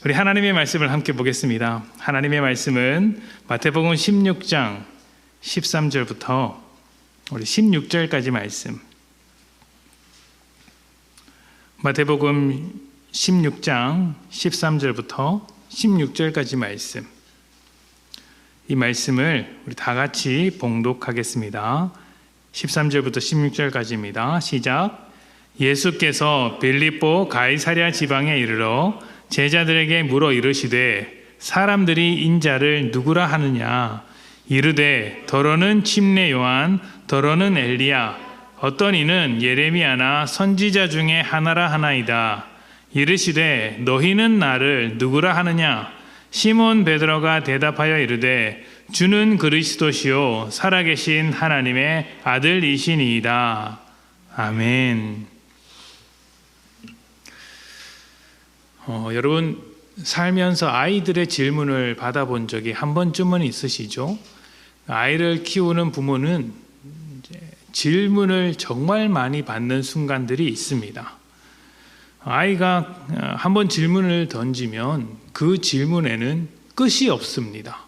우리 하나님의 말씀을 함께 보겠습니다. 하나님의 말씀은 마태복음 16장 13절부터 우리 16절까지 말씀. 마태복음 16장 13절부터 16절까지 말씀. 이 말씀을 우리 다 같이 봉독하겠습니다. 13절부터 16절까지입니다. 시작. 예수께서 빌립보 가이사랴 지방에 이르러 제자들에게 물어 이르시되 사람들이 인자를 누구라 하느냐? 이르되 더러는 침례 요한, 더러는 엘리야, 어떤 이는 예레미야나 선지자 중에 하나라 하나이다. 이르시되 너희는 나를 누구라 하느냐? 시몬 베드로가 대답하여 이르되 주는 그리스도시요 살아계신 하나님의 아들이시니이다. 아멘. 여러분 살면서 아이들의 질문을 받아본 적이 한 번쯤은 있으시죠? 아이를 키우는 부모는 질문을 정말 많이 받는 순간들이 있습니다. 아이가 한번 질문을 던지면 그 질문에는 끝이 없습니다.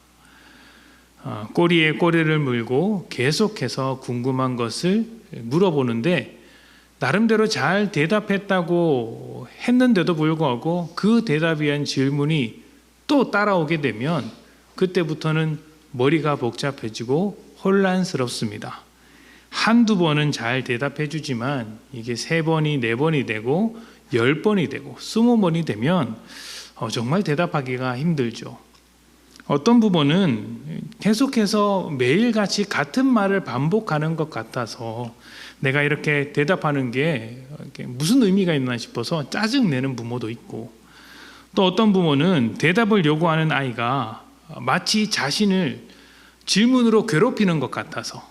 꼬리에 꼬리를 물고 계속해서 궁금한 것을 물어보는데 나름대로 잘 대답했다고 했는데도 불구하고 그 대답에 대한 질문이 또 따라오게 되면 그때부터는 머리가 복잡해지고 혼란스럽습니다. 한두 번은 잘 대답해 주지만 이게 3번이 4번이 되고 10번이 되고 20번이 되면 정말 대답하기가 힘들죠. 어떤 부분은 계속해서 매일같이 같은 말을 반복하는 것 같아서 내가 이렇게 대답하는 게 무슨 의미가 있나 싶어서 짜증내는 부모도 있고, 또 어떤 부모는 대답을 요구하는 아이가 마치 자신을 질문으로 괴롭히는 것 같아서,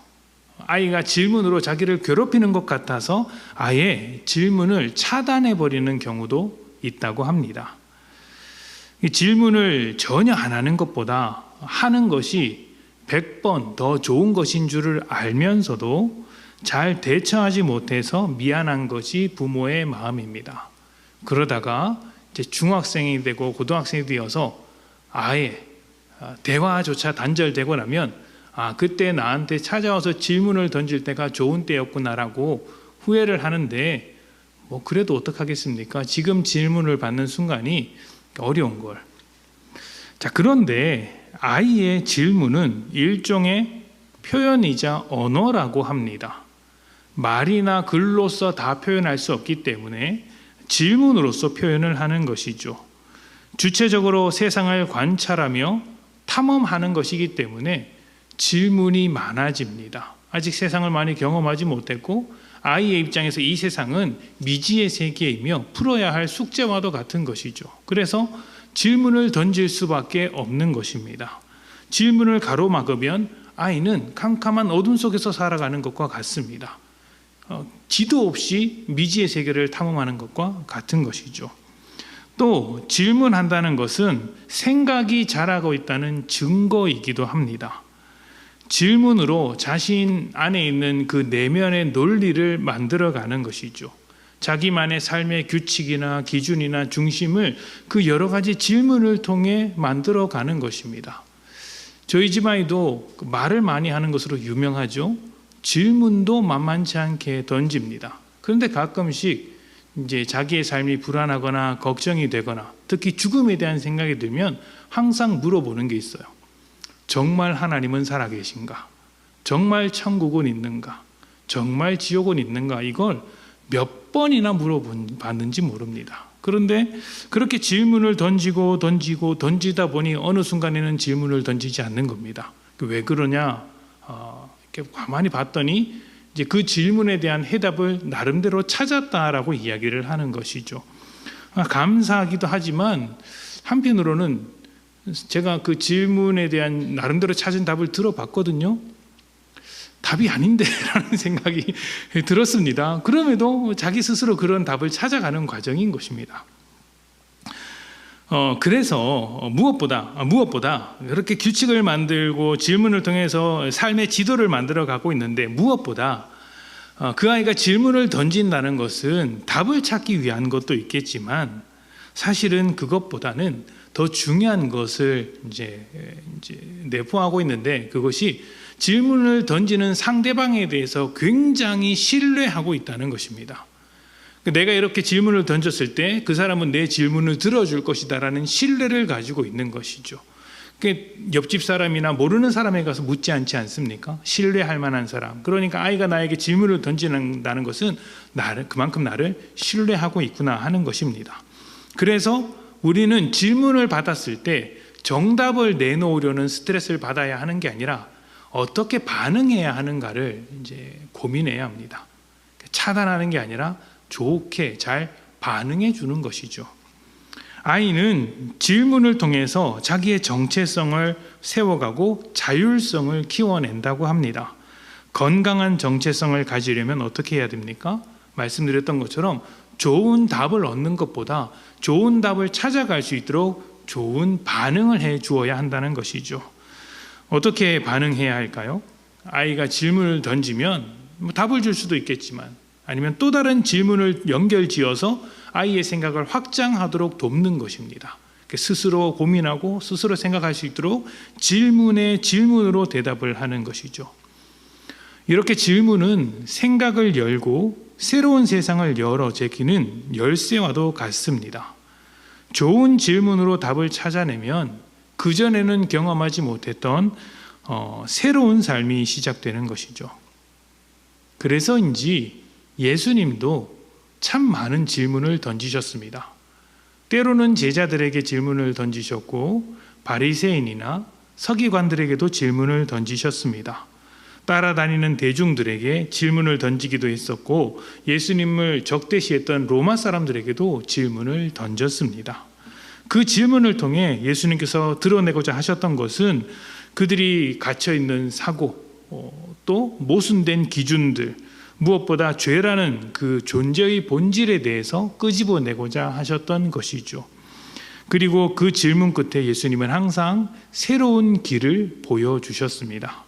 아이가 질문으로 자기를 괴롭히는 것 같아서 아예 질문을 차단해버리는 경우도 있다고 합니다. 이 질문을 전혀 안 하는 것보다 하는 것이 100번 더 좋은 것인 줄을 알면서도 잘 대처하지 못해서 미안한 것이 부모의 마음입니다. 그러다가 이제 중학생이 되고 고등학생이 되어서 아예 대화조차 단절되고 나면 그때 나한테 찾아와서 질문을 던질 때가 좋은 때였구나라고 후회를 하는데 그래도 어떡하겠습니까? 지금 질문을 받는 순간이 어려운 걸. 자, 그런데 아이의 질문은 일종의 표현이자 언어라고 합니다. 말이나 글로써 다 표현할 수 없기 때문에 질문으로서 표현을 하는 것이죠. 주체적으로 세상을 관찰하며 탐험하는 것이기 때문에 질문이 많아집니다. 아직 세상을 많이 경험하지 못했고 아이의 입장에서 이 세상은 미지의 세계이며 풀어야 할 숙제와도 같은 것이죠. 그래서 질문을 던질 수밖에 없는 것입니다. 질문을 가로막으면 아이는 캄캄한 어둠 속에서 살아가는 것과 같습니다. 지도 없이 미지의 세계를 탐험하는 것과 같은 것이죠. 또 질문한다는 것은 생각이 자라고 있다는 증거이기도 합니다. 질문으로 자신 안에 있는 그 내면의 논리를 만들어가는 것이죠. 자기만의 삶의 규칙이나 기준이나 중심을 그 여러 가지 질문을 통해 만들어가는 것입니다. 저희 집 아이도 말을 많이 하는 것으로 유명하죠. 질문도 만만치 않게 던집니다. 그런데 가끔씩 이제 자기의 삶이 불안하거나 걱정이 되거나 특히 죽음에 대한 생각이 들면 항상 물어보는 게 있어요. 정말 하나님은 살아계신가? 정말 천국은 있는가? 정말 지옥은 있는가? 이걸 몇 번이나 물어봤는지 모릅니다. 그런데 그렇게 질문을 던지다 보니 어느 순간에는 질문을 던지지 않는 겁니다. 왜 그러냐? 이렇게 가만히 봤더니 이제 그 질문에 대한 해답을 나름대로 찾았다라고 이야기를 하는 것이죠. 감사하기도 하지만 한편으로는 제가 그 질문에 대한 나름대로 찾은 답을 들어봤거든요. 답이 아닌데 라는 생각이 들었습니다. 그럼에도 자기 스스로 그런 답을 찾아가는 과정인 것입니다. 그래서 무엇보다 그렇게 규칙을 만들고 질문을 통해서 삶의 지도를 만들어 가고 있는데, 무엇보다 그 아이가 질문을 던진다는 것은 답을 찾기 위한 것도 있겠지만 사실은 그것보다는 더 중요한 것을 이제 내포하고 있는데, 그것이 질문을 던지는 상대방에 대해서 굉장히 신뢰하고 있다는 것입니다. 내가 이렇게 질문을 던졌을 때 그 사람은 내 질문을 들어줄 것이다라는 신뢰를 가지고 있는 것이죠. 옆집 사람이나 모르는 사람에 가서 묻지 않지 않습니까? 신뢰할 만한 사람. 그러니까 아이가 나에게 질문을 던진다는 것은 그만큼 나를 신뢰하고 있구나 하는 것입니다. 그래서 우리는 질문을 받았을 때 정답을 내놓으려는 스트레스를 받아야 하는 게 아니라 어떻게 반응해야 하는가를 이제 고민해야 합니다. 차단하는 게 아니라 좋게 잘 반응해 주는 것이죠. 아이는 질문을 통해서 자기의 정체성을 세워가고 자율성을 키워낸다고 합니다. 건강한 정체성을 가지려면 어떻게 해야 됩니까? 말씀드렸던 것처럼 좋은 답을 얻는 것보다 좋은 답을 찾아갈 수 있도록 좋은 반응을 해 주어야 한다는 것이죠. 어떻게 반응해야 할까요? 아이가 질문을 던지면 답을 줄 수도 있겠지만, 아니면 또 다른 질문을 연결지어서 아이의 생각을 확장하도록 돕는 것입니다. 스스로 고민하고 스스로 생각할 수 있도록 질문에 질문으로 대답을 하는 것이죠. 이렇게 질문은 생각을 열고 새로운 세상을 열어 제끼는 열쇠와도 같습니다. 좋은 질문으로 답을 찾아내면 그전에는 경험하지 못했던 새로운 삶이 시작되는 것이죠. 그래서인지 예수님도 참 많은 질문을 던지셨습니다. 때로는 제자들에게 질문을 던지셨고 바리새인이나 서기관들에게도 질문을 던지셨습니다. 따라다니는 대중들에게 질문을 던지기도 했었고, 예수님을 적대시했던 로마 사람들에게도 질문을 던졌습니다. 그 질문을 통해 예수님께서 드러내고자 하셨던 것은 그들이 갇혀있는 사고, 또 모순된 기준들, 무엇보다 죄라는 그 존재의 본질에 대해서 끄집어내고자 하셨던 것이죠. 그리고 그 질문 끝에 예수님은 항상 새로운 길을 보여주셨습니다.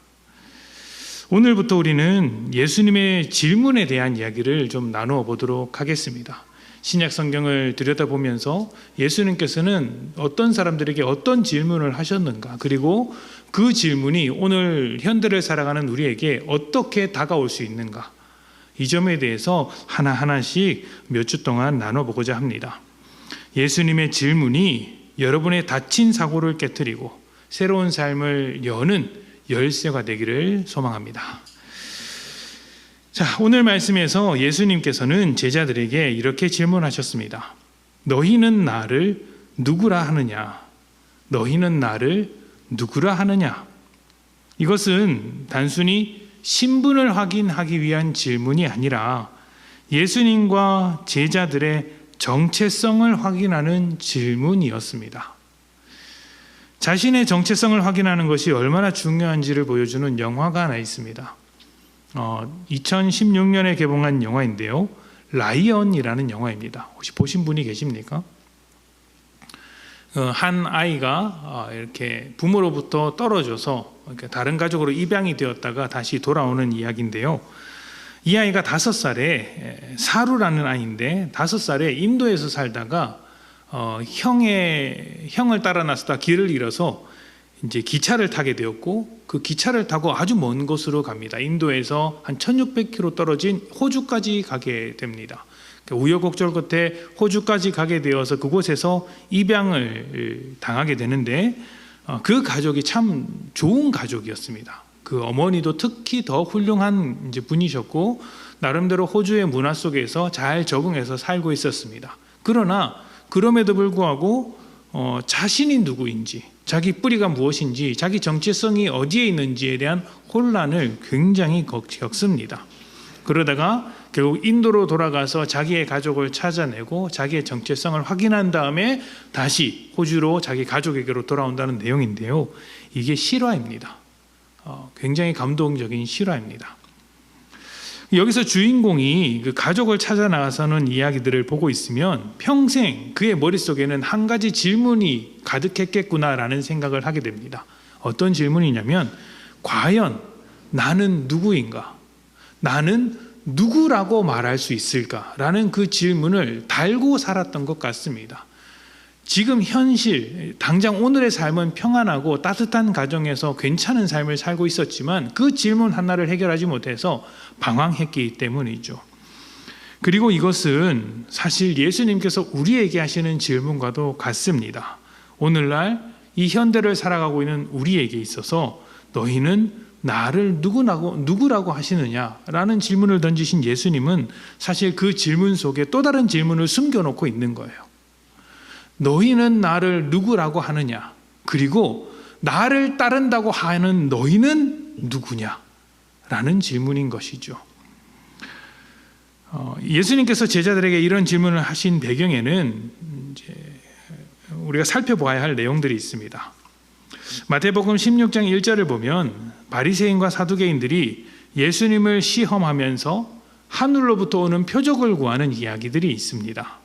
오늘부터 우리는 예수님의 질문에 대한 이야기를 좀 나누어 보도록 하겠습니다. 신약 성경을 들여다보면서 예수님께서는 어떤 사람들에게 어떤 질문을 하셨는가, 그리고 그 질문이 오늘 현대를 살아가는 우리에게 어떻게 다가올 수 있는가, 이 점에 대해서 하나하나씩 몇 주 동안 나눠보고자 합니다. 예수님의 질문이 여러분의 닫힌 사고를 깨트리고 새로운 삶을 여는 열쇠가 되기를 소망합니다. 자, 오늘 말씀에서 예수님께서는 제자들에게 이렇게 질문하셨습니다. 너희는 나를 누구라 하느냐? 너희는 나를 누구라 하느냐? 이것은 단순히 신분을 확인하기 위한 질문이 아니라 예수님과 제자들의 정체성을 확인하는 질문이었습니다. 자신의 정체성을 확인하는 것이 얼마나 중요한지를 보여주는 영화가 하나 있습니다. 2016년에 개봉한 영화인데요. 라이언이라는 영화입니다. 혹시 보신 분이 계십니까? 한 아이가 이렇게 부모로부터 떨어져서 다른 가족으로 입양이 되었다가 다시 돌아오는 이야기인데요. 이 아이가 5살에, 사루라는 아이인데 5살에 인도에서 살다가 형을 따라 나서다 길을 잃어서 이제 기차를 타게 되었고, 그 기차를 타고 아주 먼 곳으로 갑니다. 인도에서 한 1600km 떨어진 호주까지 가게 됩니다. 우여곡절 끝에 호주까지 가게 되어서 그곳에서 입양을 당하게 되는데, 그 가족이 참 좋은 가족이었습니다. 그 어머니도 특히 더 훌륭한 이제 분이셨고, 나름대로 호주의 문화 속에서 잘 적응해서 살고 있었습니다. 그러나 그럼에도 불구하고 자신이 누구인지, 자기 뿌리가 무엇인지, 자기 정체성이 어디에 있는지에 대한 혼란을 굉장히 겪습니다. 그러다가 결국 인도로 돌아가서 자기의 가족을 찾아내고 자기의 정체성을 확인한 다음에 다시 호주로 자기 가족에게로 돌아온다는 내용인데요. 이게 실화입니다. 굉장히 감동적인 실화입니다. 여기서 주인공이 그 가족을 찾아 나가서는 이야기들을 보고 있으면 평생 그의 머릿속에는 한 가지 질문이 가득했겠구나라는 생각을 하게 됩니다. 어떤 질문이냐면, 과연 나는 누구인가? 나는 누구라고 말할 수 있을까라는 그 질문을 달고 살았던 것 같습니다. 지금 현실, 당장 오늘의 삶은 평안하고 따뜻한 가정에서 괜찮은 삶을 살고 있었지만 그 질문 하나를 해결하지 못해서 방황했기 때문이죠. 그리고 이것은 사실 예수님께서 우리에게 하시는 질문과도 같습니다. 오늘날 이 현대를 살아가고 있는 우리에게 있어서 너희는 나를 누구라고 하시느냐라는 질문을 던지신 예수님은 사실 그 질문 속에 또 다른 질문을 숨겨놓고 있는 거예요. 너희는 나를 누구라고 하느냐? 그리고 나를 따른다고 하는 너희는 누구냐? 라는 질문인 것이죠. 예수님께서 제자들에게 이런 질문을 하신 배경에는 이제 우리가 살펴보아야 할 내용들이 있습니다. 마태복음 16장 1절을 보면 바리새인과 사두개인들이 예수님을 시험하면서 하늘로부터 오는 표적을 구하는 이야기들이 있습니다.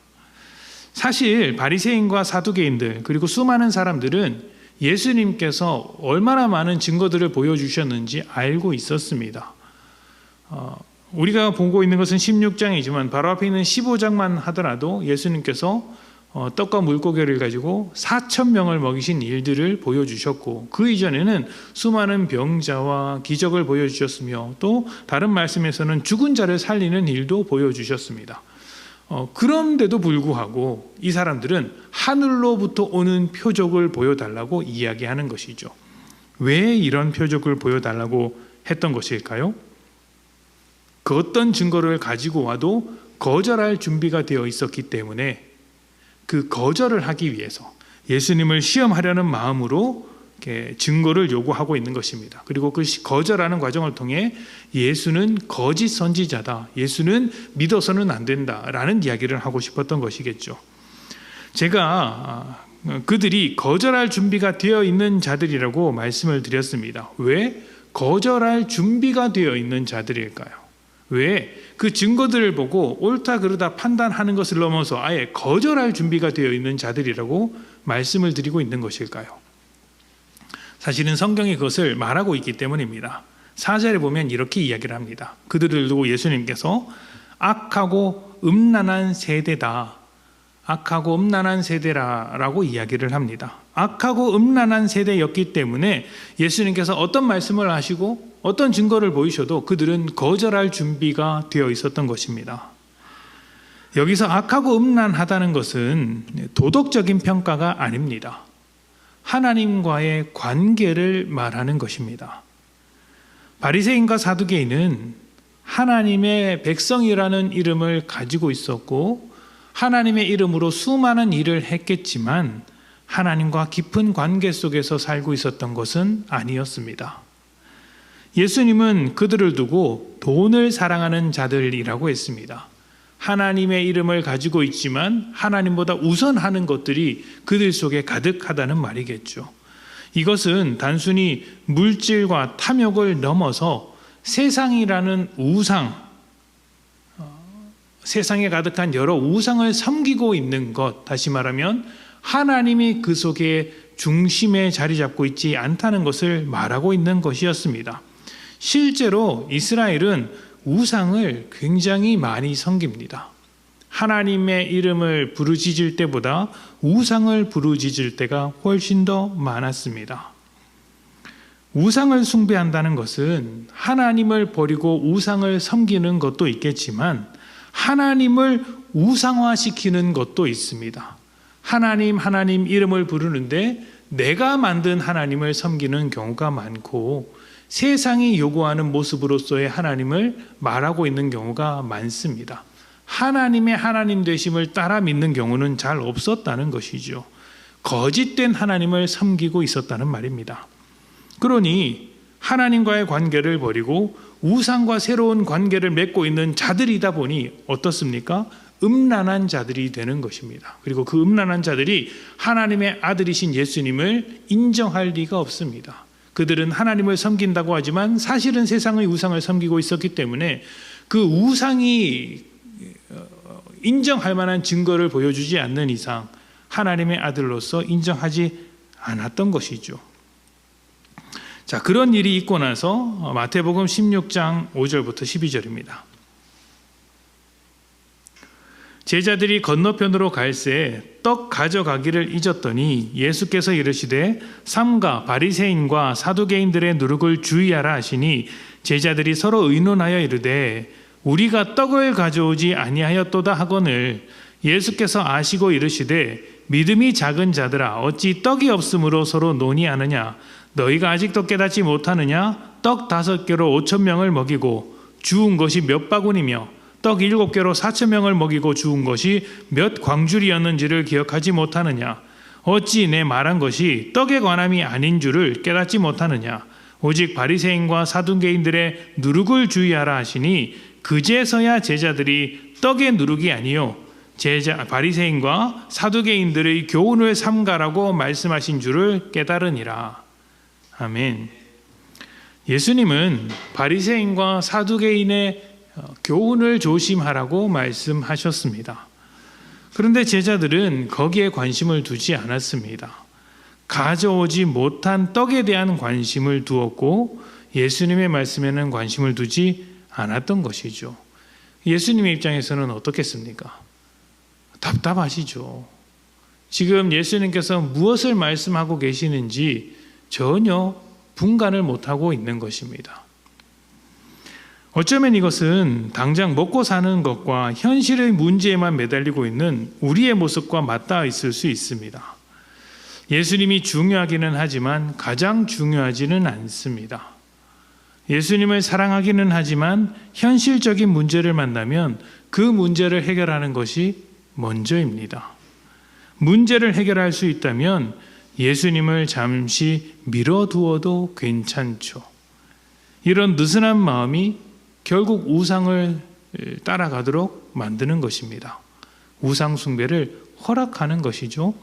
사실 바리새인과 사두개인들 그리고 수많은 사람들은 예수님께서 얼마나 많은 증거들을 보여주셨는지 알고 있었습니다. 우리가 보고 있는 것은 16장이지만 바로 앞에 있는 15장만 하더라도 예수님께서 떡과 물고기를 가지고 4,000명을 먹이신 일들을 보여주셨고 그 이전에는 수많은 병자와 기적을 보여주셨으며 또 다른 말씀에서는 죽은 자를 살리는 일도 보여주셨습니다. 그런데도 불구하고 이 사람들은 하늘로부터 오는 표적을 보여달라고 이야기하는 것이죠. 왜 이런 표적을 보여달라고 했던 것일까요? 그 어떤 증거를 가지고 와도 거절할 준비가 되어 있었기 때문에 그 거절을 하기 위해서 예수님을 시험하려는 마음으로 이렇게 증거를 요구하고 있는 것입니다. 그리고 그 거절하는 과정을 통해 예수는 거짓 선지자다, 예수는 믿어서는 안 된다라는 이야기를 하고 싶었던 것이겠죠. 제가 그들이 거절할 준비가 되어 있는 자들이라고 말씀을 드렸습니다. 왜 거절할 준비가 되어 있는 자들일까요? 왜 그 증거들을 보고 옳다 그르다 판단하는 것을 넘어서 아예 거절할 준비가 되어 있는 자들이라고 말씀을 드리고 있는 것일까요? 사실은 성경이 그것을 말하고 있기 때문입니다. 4절에 보면 이렇게 이야기를 합니다. 그들을 두고 예수님께서 악하고 음란한 세대다, 악하고 음란한 세대라고 이야기를 합니다. 악하고 음란한 세대였기 때문에 예수님께서 어떤 말씀을 하시고 어떤 증거를 보이셔도 그들은 거절할 준비가 되어 있었던 것입니다. 여기서 악하고 음란하다는 것은 도덕적인 평가가 아닙니다. 하나님과의 관계를 말하는 것입니다. 바리새인과 사두개인은 하나님의 백성이라는 이름을 가지고 있었고 하나님의 이름으로 수많은 일을 했겠지만 하나님과 깊은 관계 속에서 살고 있었던 것은 아니었습니다. 예수님은 그들을 두고 돈을 사랑하는 자들이라고 했습니다. 하나님의 이름을 가지고 있지만 하나님보다 우선하는 것들이 그들 속에 가득하다는 말이겠죠. 이것은 단순히 물질과 탐욕을 넘어서 세상이라는 우상, 세상에 가득한 여러 우상을 섬기고 있는 것, 다시 말하면 하나님이 그 속에 중심에 자리 잡고 있지 않다는 것을 말하고 있는 것이었습니다. 실제로 이스라엘은 우상을 굉장히 많이 섬깁니다. 하나님의 이름을 부르짖을 때보다 우상을 부르짖을 때가 훨씬 더 많았습니다. 우상을 숭배한다는 것은 하나님을 버리고 우상을 섬기는 것도 있겠지만 하나님을 우상화시키는 것도 있습니다. 하나님 이름을 부르는데 내가 만든 하나님을 섬기는 경우가 많고 세상이 요구하는 모습으로서의 하나님을 말하고 있는 경우가 많습니다. 하나님의 하나님 되심을 따라 믿는 경우는 잘 없었다는 것이죠. 거짓된 하나님을 섬기고 있었다는 말입니다. 그러니 하나님과의 관계를 버리고 우상과 새로운 관계를 맺고 있는 자들이다 보니 어떻습니까? 음란한 자들이 되는 것입니다. 그리고 그 음란한 자들이 하나님의 아들이신 예수님을 인정할 리가 없습니다. 그들은 하나님을 섬긴다고 하지만 사실은 세상의 우상을 섬기고 있었기 때문에 그 우상이 인정할 만한 증거를 보여주지 않는 이상 하나님의 아들로서 인정하지 않았던 것이죠. 자, 그런 일이 있고 나서 마태복음 16장 5절부터 12절입니다. 제자들이 건너편으로 갈새 떡 가져가기를 잊었더니 예수께서 이르시되 삼가 바리새인과 사두개인들의 누룩을 주의하라 하시니 제자들이 서로 의논하여 이르되 우리가 떡을 가져오지 아니하였도다 하거늘 예수께서 아시고 이르시되 믿음이 작은 자들아 어찌 떡이 없으므로 서로 논의하느냐 너희가 아직도 깨닫지 못하느냐 떡 5개로 5,000명을 먹이고 주운 것이 몇 바구니며 떡 7개로 4,000명을 먹이고 주운 것이 몇 광줄이었는지를 기억하지 못하느냐 어찌 내 말한 것이 떡에 관함이 아닌 줄을 깨닫지 못하느냐 오직 바리새인과 사두개인들의 누룩을 주의하라 하시니 그제서야 제자들이 떡의 누룩이 아니요 바리새인과 사두개인들의 교훈을 삼가라고 말씀하신 줄을 깨달으니라. 아멘. 예수님은 바리새인과 사두개인의 교훈을 조심하라고 말씀하셨습니다. 그런데 제자들은 거기에 관심을 두지 않았습니다. 가져오지 못한 떡에 대한 관심을 두었고 예수님의 말씀에는 관심을 두지 않았던 것이죠. 예수님의 입장에서는 어떻겠습니까? 답답하시죠. 지금 예수님께서 무엇을 말씀하고 계시는지 전혀 분간을 못하고 있는 것입니다. 어쩌면 이것은 당장 먹고 사는 것과 현실의 문제에만 매달리고 있는 우리의 모습과 맞닿아 있을 수 있습니다. 예수님이 중요하기는 하지만 가장 중요하지는 않습니다. 예수님을 사랑하기는 하지만 현실적인 문제를 만나면 그 문제를 해결하는 것이 먼저입니다. 문제를 해결할 수 있다면 예수님을 잠시 미뤄두어도 괜찮죠. 이런 느슨한 마음이 결국 우상을 따라가도록 만드는 것입니다. 우상 숭배를 허락하는 것이죠.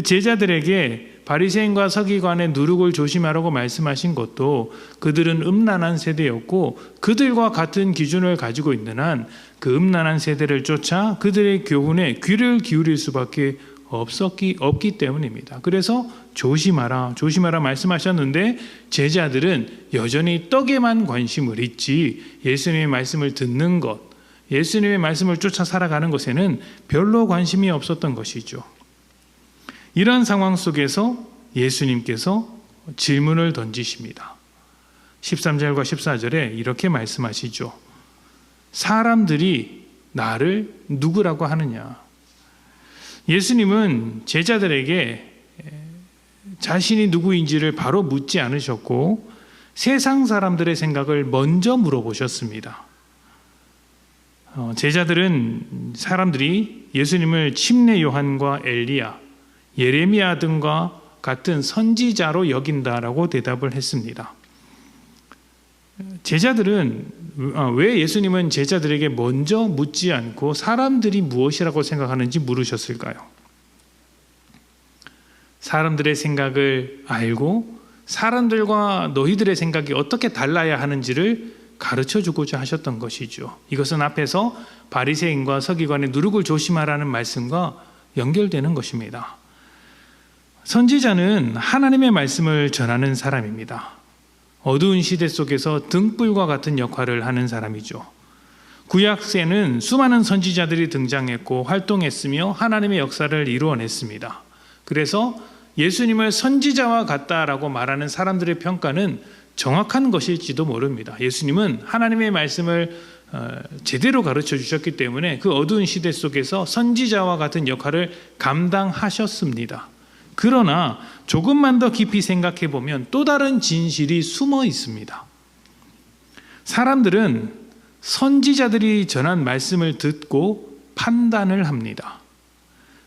제자들에게 바리새인과 서기관의 누룩을 조심하라고 말씀하신 것도 그들은 음란한 세대였고 그들과 같은 기준을 가지고 있는 한 그 음란한 세대를 쫓아 그들의 교훈에 귀를 기울일 수밖에 없기 때문입니다. 그래서 조심하라 말씀하셨는데 제자들은 여전히 떡에만 관심을 있지 예수님의 말씀을 듣는 것, 예수님의 말씀을 쫓아 살아가는 것에는 별로 관심이 없었던 것이죠. 이런 상황 속에서 예수님께서 질문을 던지십니다. 13절과 14절에 이렇게 말씀하시죠. 사람들이 나를 누구라고 하느냐? 예수님은 제자들에게 자신이 누구인지를 바로 묻지 않으셨고 세상 사람들의 생각을 먼저 물어보셨습니다. 사람들이 예수님을 침례 요한과 엘리야, 예레미야 등과 같은 선지자로 여긴다라고 대답을 했습니다. 왜 예수님은 제자들에게 먼저 묻지 않고 사람들이 무엇이라고 생각하는지 물으셨을까요? 사람들의 생각을 알고 사람들과 너희들의 생각이 어떻게 달라야 하는지를 가르쳐주고자 하셨던 것이죠. 이것은 앞에서 바리새인과 서기관의 누룩을 조심하라는 말씀과 연결되는 것입니다. 선지자는 하나님의 말씀을 전하는 사람입니다. 어두운 시대 속에서 등불과 같은 역할을 하는 사람이죠. 구약세는 수많은 선지자들이 등장했고 활동했으며 하나님의 역사를 이루어냈습니다. 그래서 예수님을 선지자와 같다라고 말하는 사람들의 평가는 정확한 것일지도 모릅니다. 예수님은 하나님의 말씀을 제대로 가르쳐 주셨기 때문에 그 어두운 시대 속에서 선지자와 같은 역할을 감당하셨습니다. 그러나 조금만 더 깊이 생각해 보면 또 다른 진실이 숨어 있습니다. 사람들은 선지자들이 전한 말씀을 듣고 판단을 합니다.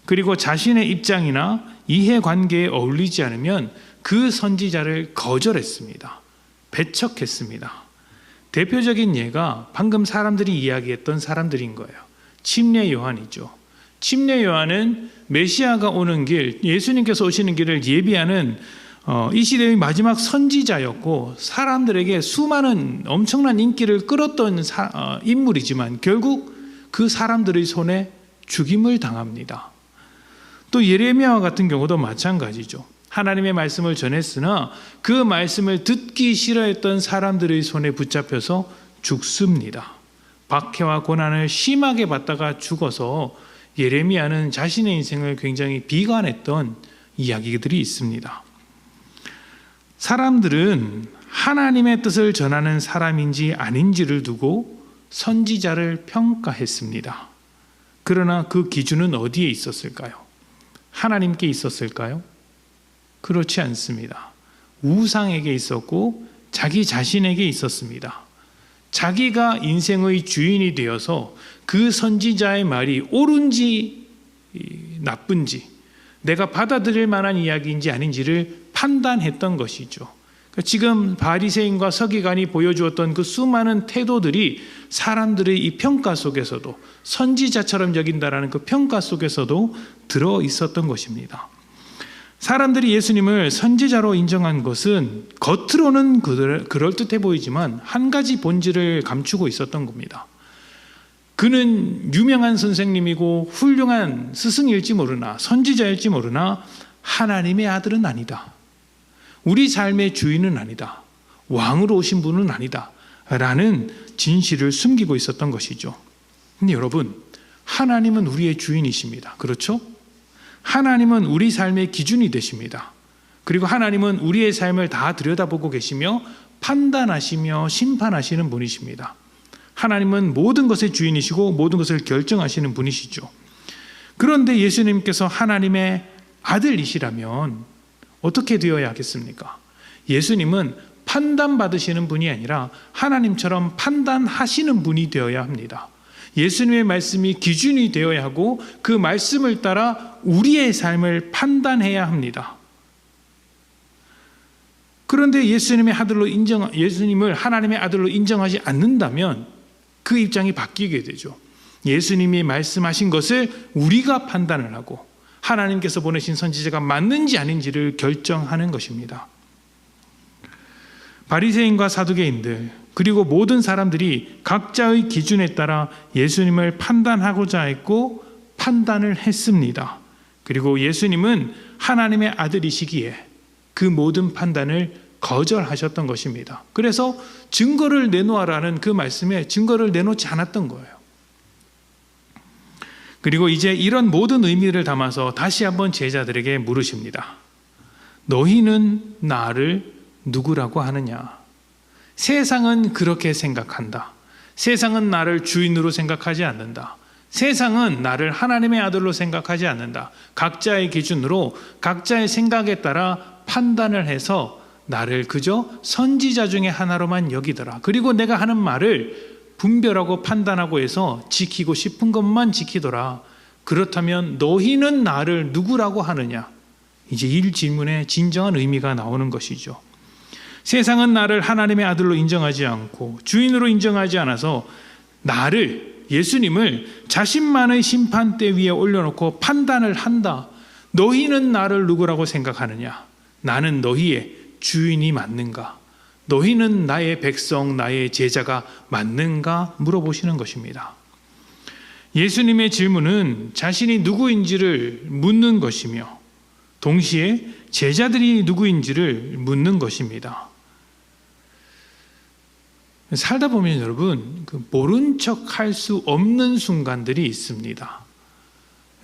그리고 자신의 입장이나 이해관계에 어울리지 않으면 그 선지자를 거절했습니다. 배척했습니다. 대표적인 예가 방금 사람들이 이야기했던 사람들인 거예요. 침례 요한이죠. 침례 요한은 메시아가 오는 길, 예수님께서 오시는 길을 예비하는 이 시대의 마지막 선지자였고 사람들에게 수많은 엄청난 인기를 끌었던 인물이지만 결국 그 사람들의 손에 죽임을 당합니다. 또 예레미야와 같은 경우도 마찬가지죠. 하나님의 말씀을 전했으나 그 말씀을 듣기 싫어했던 사람들의 손에 붙잡혀서 죽습니다. 박해와 고난을 심하게 받다가 죽어서 예레미야는 자신의 인생을 굉장히 비관했던 이야기들이 있습니다. 사람들은 하나님의 뜻을 전하는 사람인지 아닌지를 두고 선지자를 평가했습니다. 그러나 그 기준은 어디에 있었을까요? 하나님께 있었을까요? 그렇지 않습니다. 우상에게 있었고 자기 자신에게 있었습니다. 자기가 인생의 주인이 되어서 그 선지자의 말이 옳은지 나쁜지, 내가 받아들일 만한 이야기인지 아닌지를 판단했던 것이죠. 지금 바리새인과 서기관이 보여주었던 그 수많은 태도들이 사람들의 이 평가 속에서도, 선지자처럼 여긴다라는 그 평가 속에서도 들어 있었던 것입니다. 사람들이 예수님을 선지자로 인정한 것은 겉으로는 그럴듯해 보이지만 한 가지 본질을 감추고 있었던 겁니다. 그는 유명한 선생님이고 훌륭한 스승일지 모르나 선지자일지 모르나 하나님의 아들은 아니다. 우리 삶의 주인은 아니다. 왕으로 오신 분은 아니다. 라는 진실을 숨기고 있었던 것이죠. 근데 여러분, 하나님은 우리의 주인이십니다. 그렇죠? 하나님은 우리 삶의 기준이 되십니다. 그리고 하나님은 우리의 삶을 다 들여다보고 계시며 판단하시며 심판하시는 분이십니다. 하나님은 모든 것의 주인이시고 모든 것을 결정하시는 분이시죠. 그런데 예수님께서 하나님의 아들이시라면 어떻게 되어야 하겠습니까? 예수님은 판단받으시는 분이 아니라 하나님처럼 판단하시는 분이 되어야 합니다. 예수님의 말씀이 기준이 되어야 하고 그 말씀을 따라 우리의 삶을 판단해야 합니다. 그런데 예수님을 하나님의 아들로 인정하지 않는다면 그 입장이 바뀌게 되죠. 예수님이 말씀하신 것을 우리가 판단을 하고 하나님께서 보내신 선지자가 맞는지 아닌지를 결정하는 것입니다. 바리새인과 사두개인들 그리고 모든 사람들이 각자의 기준에 따라 예수님을 판단하고자 했고 판단을 했습니다. 그리고 예수님은 하나님의 아들이시기에 그 모든 판단을 거절하셨던 것입니다. 그래서 증거를 내놓으라는 그 말씀에 증거를 내놓지 않았던 거예요. 그리고 이제 이런 모든 의미를 담아서 다시 한번 제자들에게 물으십니다. 너희는 나를 누구라고 하느냐? 세상은 그렇게 생각한다. 세상은 나를 주인으로 생각하지 않는다. 세상은 나를 하나님의 아들로 생각하지 않는다. 각자의 기준으로 각자의 생각에 따라 판단을 해서 나를 그저 선지자 중에 하나로만 여기더라. 그리고 내가 하는 말을 분별하고 판단하고 해서 지키고 싶은 것만 지키더라. 그렇다면 너희는 나를 누구라고 하느냐? 이제 이 질문에 진정한 의미가 나오는 것이죠. 세상은 나를 하나님의 아들로 인정하지 않고 주인으로 인정하지 않아서 나를, 예수님을 자신만의 심판대 위에 올려놓고 판단을 한다. 너희는 나를 누구라고 생각하느냐? 나는 너희의 주인이 맞는가? 너희는 나의 백성, 나의 제자가 맞는가? 물어보시는 것입니다. 예수님의 질문은 자신이 누구인지를 묻는 것이며 동시에 제자들이 누구인지를 묻는 것입니다. 살다 보면 여러분, 모른 척 할 수 없는 순간들이 있습니다.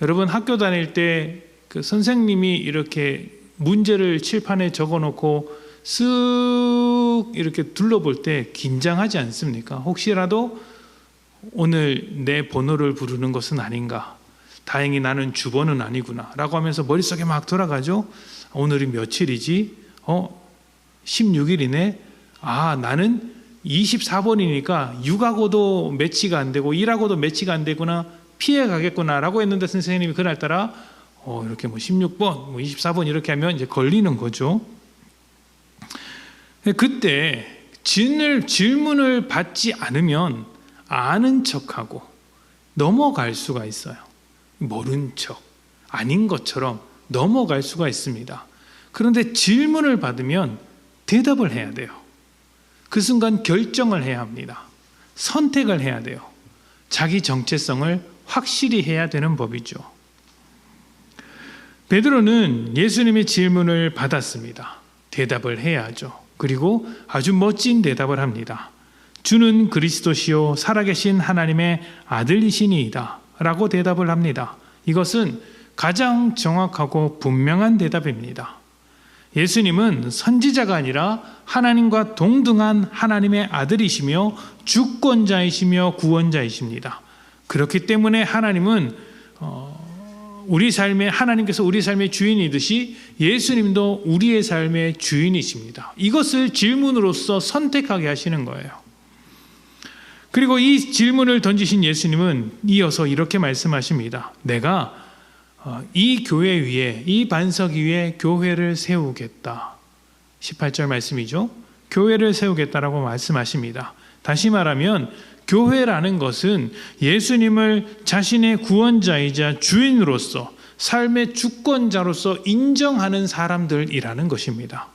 여러분 학교 다닐 때 그 선생님이 이렇게 문제를 칠판에 적어놓고 쓱 이렇게 둘러볼 때 긴장하지 않습니까? 혹시라도 오늘 내 번호를 부르는 것은 아닌가? 다행히 나는 주번은 아니구나 라고 하면서 머릿속에 막 돌아가죠. 오늘이 며칠이지? 16일이네. 나는 24번이니까 6하고도 매치가 안 되고 1하고도 매치가 안 되구나. 피해 가겠구나 라고 했는데 선생님이 그날따라 이렇게 16번, 24번 이렇게 하면 이제 걸리는 거죠. 그때 질문을 받지 않으면 아는 척하고 넘어갈 수가 있어요. 모른 척, 아닌 것처럼 넘어갈 수가 있습니다. 그런데 질문을 받으면 대답을 해야 돼요. 그 순간 결정을 해야 합니다. 선택을 해야 돼요. 자기 정체성을 확실히 해야 되는 법이죠. 베드로는 예수님의 질문을 받았습니다. 대답을 해야 하죠. 그리고 아주 멋진 대답을 합니다. 주는 그리스도시요 살아계신 하나님의 아들이시니이다 라고 대답을 합니다. 이것은 가장 정확하고 분명한 대답입니다. 예수님은 선지자가 아니라 하나님과 동등한 하나님의 아들이시며 주권자이시며 구원자이십니다. 그렇기 때문에 하나님은 하나님께서 우리 삶의 주인이듯이 예수님도 우리의 삶의 주인이십니다. 이것을 질문으로서 선택하게 하시는 거예요. 그리고 이 질문을 던지신 예수님은 이어서 이렇게 말씀하십니다. 내가 이 교회 위에, 이 반석 위에 교회를 세우겠다. 18절 말씀이죠. 교회를 세우겠다라고 말씀하십니다. 다시 말하면 교회라는 것은 예수님을 자신의 구원자이자 주인으로서, 삶의 주권자로서 인정하는 사람들이라는 것입니다.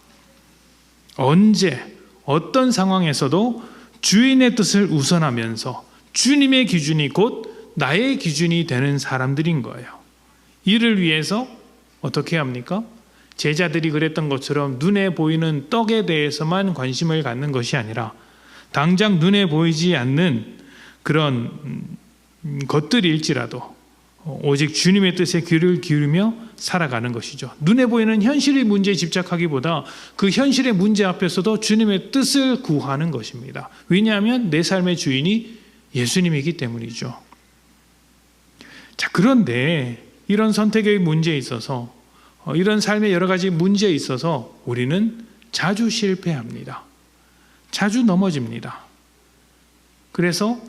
언제 어떤 상황에서도 주인의 뜻을 우선하면서 주님의 기준이 곧 나의 기준이 되는 사람들인 거예요. 이를 위해서 어떻게 합니까? 제자들이 그랬던 것처럼 눈에 보이는 떡에 대해서만 관심을 갖는 것이 아니라 당장 눈에 보이지 않는 그런 것들일지라도 오직 주님의 뜻에 귀를 기울이며 살아가는 것이죠. 눈에 보이는 현실의 문제에 집착하기보다 그 현실의 문제 앞에서도 주님의 뜻을 구하는 것입니다. 왜냐하면 내 삶의 주인이 예수님이기 때문이죠. 자, 그런데 이런 선택의 문제에 있어서, 이런 삶의 여러 가지 문제에 있어서 우리는 자주 실패합니다. 자주 넘어집니다. 그래서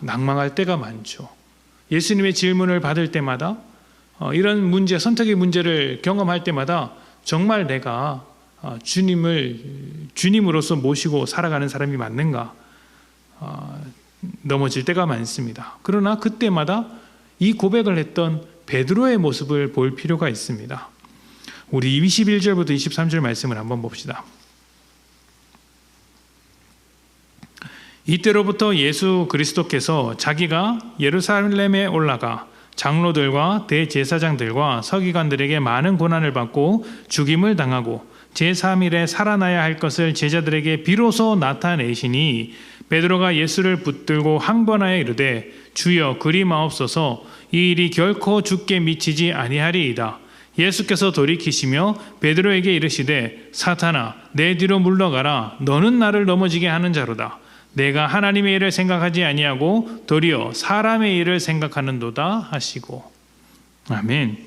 낭망할 때가 많죠. 예수님의 질문을 받을 때마다, 이런 문제, 선택의 문제를 경험할 때마다 정말 내가 주님을 주님으로서 모시고 살아가는 사람이 맞는가 넘어질 때가 많습니다. 그러나 그때마다 이 고백을 했던 베드로의 모습을 볼 필요가 있습니다. 우리 21절부터 23절 말씀을 한번 봅시다. 이때로부터 예수 그리스도께서 자기가 예루살렘에 올라가 장로들과 대제사장들과 서기관들에게 많은 고난을 받고 죽임을 당하고 제3일에 살아나야 할 것을 제자들에게 비로소 나타내시니 베드로가 예수를 붙들고 항변하여 이르되 주여 그리 마옵소서 이 일이 결코 주께 미치지 아니하리이다. 예수께서 돌이키시며 베드로에게 이르시되 사탄아 내 뒤로 물러가라. 너는 나를 넘어지게 하는 자로다. 내가 하나님의 일을 생각하지 아니하고 도리어 사람의 일을 생각하는도다 하시고. 아멘.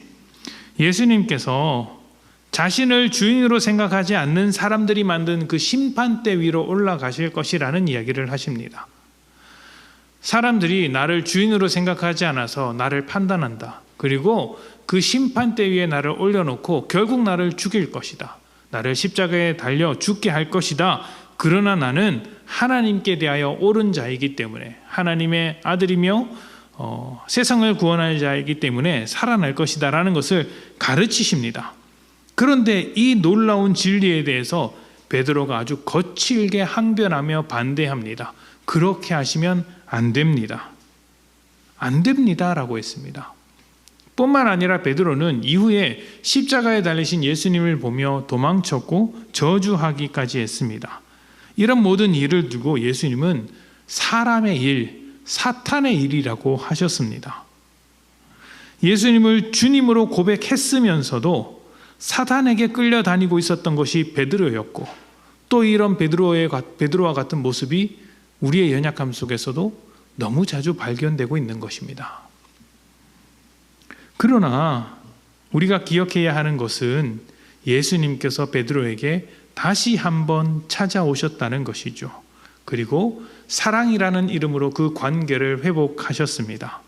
예수님께서 자신을 주인으로 생각하지 않는 사람들이 만든 그 심판대 위로 올라가실 것이라는 이야기를 하십니다. 사람들이 나를 주인으로 생각하지 않아서 나를 판단한다. 그리고 그 심판대 위에 나를 올려놓고 결국 나를 죽일 것이다. 나를 십자가에 달려 죽게 할 것이다. 그러나 나는 하나님께 대하여 옳은 자이기 때문에, 하나님의 아들이며 세상을 구원할 자이기 때문에 살아날 것이다 라는 것을 가르치십니다. 그런데 이 놀라운 진리에 대해서 베드로가 아주 거칠게 항변하며 반대합니다. 그렇게 하시면 안 됩니다. 안 됩니다 라고 했습니다. 뿐만 아니라 베드로는 이후에 십자가에 달리신 예수님을 보며 도망쳤고 저주하기까지 했습니다. 이런 모든 일을 두고 예수님은 사람의 일, 사탄의 일이라고 하셨습니다. 예수님을 주님으로 고백했으면서도 사탄에게 끌려다니고 있었던 것이 베드로였고, 또 이런 베드로와 같은 모습이 우리의 연약함 속에서도 너무 자주 발견되고 있는 것입니다. 그러나 우리가 기억해야 하는 것은 예수님께서 베드로에게 다시 한번 찾아오셨다는 것이죠. 그리고 사랑이라는 이름으로 그 관계를 회복하셨습니다.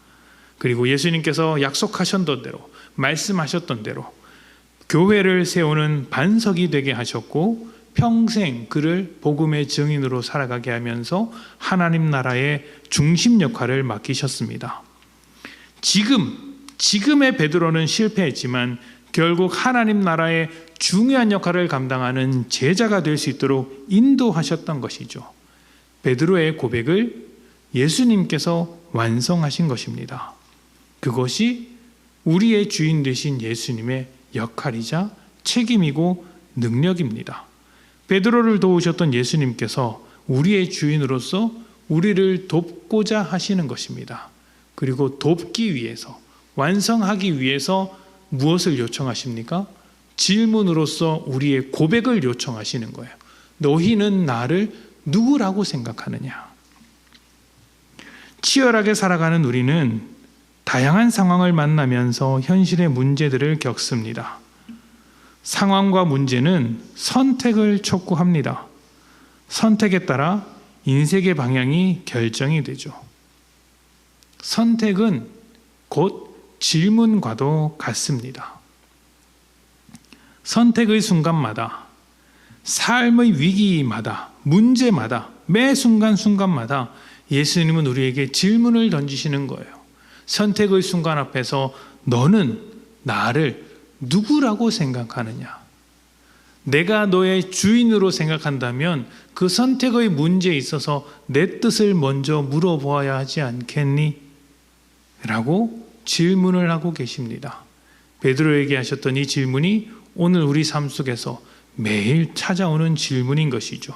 그리고 예수님께서 약속하셨던 대로, 말씀하셨던 대로 교회를 세우는 반석이 되게 하셨고, 평생 그를 복음의 증인으로 살아가게 하면서 하나님 나라의 중심 역할을 맡기셨습니다. 지금의 베드로는 실패했지만 결국 하나님 나라의 중요한 역할을 감당하는 제자가 될 수 있도록 인도하셨던 것이죠. 베드로의 고백을 예수님께서 완성하신 것입니다. 그것이 우리의 주인 되신 예수님의 역할이자 책임이고 능력입니다. 베드로를 도우셨던 예수님께서 우리의 주인으로서 우리를 돕고자 하시는 것입니다. 그리고 돕기 위해서 완성하기 위해서 무엇을 요청하십니까? 질문으로서 우리의 고백을 요청하시는 거예요. 너희는 나를 누구라고 생각하느냐? 치열하게 살아가는 우리는 다양한 상황을 만나면서 현실의 문제들을 겪습니다. 상황과 문제는 선택을 촉구합니다. 선택에 따라 인생의 방향이 결정이 되죠. 선택은 곧 질문과도 같습니다. 선택의 순간마다, 삶의 위기마다, 문제마다, 매 순간순간마다 예수님은 우리에게 질문을 던지시는 거예요. 선택의 순간 앞에서 너는 나를 누구라고 생각하느냐? 내가 너의 주인으로 생각한다면 그 선택의 문제에 있어서 내 뜻을 먼저 물어보아야 하지 않겠니? 라고 질문을 하고 계십니다. 베드로에게 하셨던 이 질문이 오늘 우리 삶 속에서 매일 찾아오는 질문인 것이죠.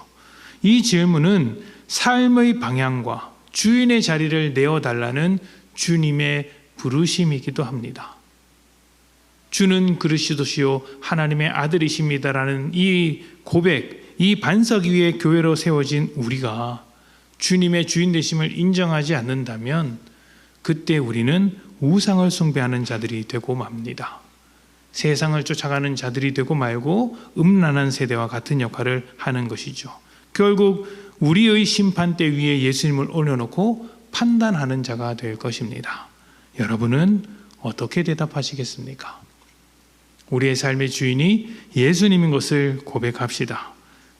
이 질문은 삶의 방향과 주인의 자리를 내어달라는 주님의 부르심이기도 합니다. 주는 그리스도시요 하나님의 아들이십니다라는 이 고백, 이 반석 위에 교회로 세워진 우리가 주님의 주인 되심을 인정하지 않는다면 그때 우리는 우상을 숭배하는 자들이 되고 맙니다. 세상을 쫓아가는 자들이 되고 말고 음란한 세대와 같은 역할을 하는 것이죠. 결국 우리의 심판대 위에 예수님을 올려놓고 판단하는 자가 될 것입니다. 여러분은 어떻게 대답하시겠습니까? 우리의 삶의 주인이 예수님인 것을 고백합시다.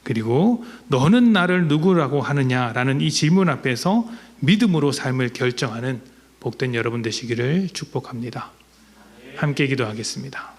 그리고 너는 나를 누구라고 하느냐라는 이 질문 앞에서 믿음으로 삶을 결정하는 복된 여러분 되시기를 축복합니다. 함께 기도하겠습니다.